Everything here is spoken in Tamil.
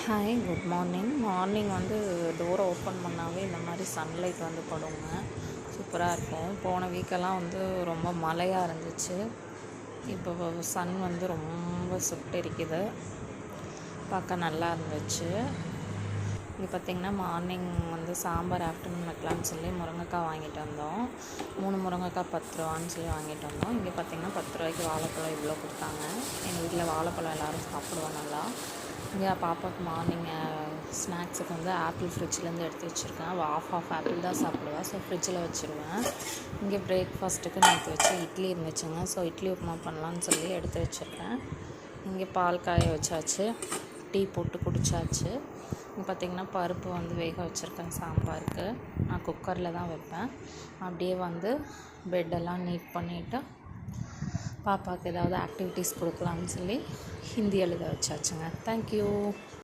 Hi, good morning. மார்னிங் வந்து டோரை ஓப்பன் பண்ணாவே இந்த மாதிரி சன்லைட் வந்து படுங்க, சூப்பராக இருக்கும். போன வீக்கெல்லாம் வந்து ரொம்ப மழையாக இருந்துச்சு. இப்போ சன் வந்து ரொம்ப சுட்டெரிக்குது, பார்க்க நல்லா இருந்துச்சு. இங்கே பார்த்திங்கன்னா மார்னிங் வந்து சாம்பார் ஆஃப்டர்நூன் வைக்கலான்னு சொல்லி முருங்கைக்காய் வாங்கிட்டு வந்தோம். 3 முருங்கைக்காய் 10 ரூபான்னு சொல்லி வாங்கிட்டு வந்தோம். இங்கே பார்த்திங்கன்னா 10 ரூபாய்க்கு வாழைப்பழம் இவ்வளோ கொடுத்தாங்க. எங்கள் வீட்டில் வாழைப்பழம் எல்லோரும் சாப்பிடுவோம் நல்லா. இங்கே பாப்பாவுக்கு மார்னிங் ஸ்நாக்ஸுக்கு வந்து ஆப்பிள் ஃப்ரிட்ஜ்லேருந்து எடுத்து வச்சுருக்கேன். ஆஃப் ஆப்பிள் தான் சாப்பிடுவேன், ஸோ ஃப்ரிட்ஜில் வச்சுருவேன். இங்கே பிரேக்ஃபாஸ்ட்டுக்கு நேற்று வச்சு இட்லி இருந்துச்சுங்க, ஸோ இட்லி உப்புமா பண்ணலான்னு சொல்லி எடுத்து வச்சுருக்கேன். இங்கே பால் காய வச்சாச்சு, டீ போட்டு குடித்தாச்சு. இங்கே பார்த்திங்கன்னா பருப்பு வந்து வேக வச்சுருக்கேன் சாம்பாருக்கு. நான் குக்கரில் தான் வைப்பேன். அப்படியே வந்து பெட்டெல்லாம் நீட் பண்ணிவிட்டு பாப்பாவுக்கு ஏதாவது ஆக்டிவிட்டீஸ் கொடுக்கலான்னு சொல்லி ஹிந்தி எழுத வச்சாச்சுங்க. தேங்க்யூ.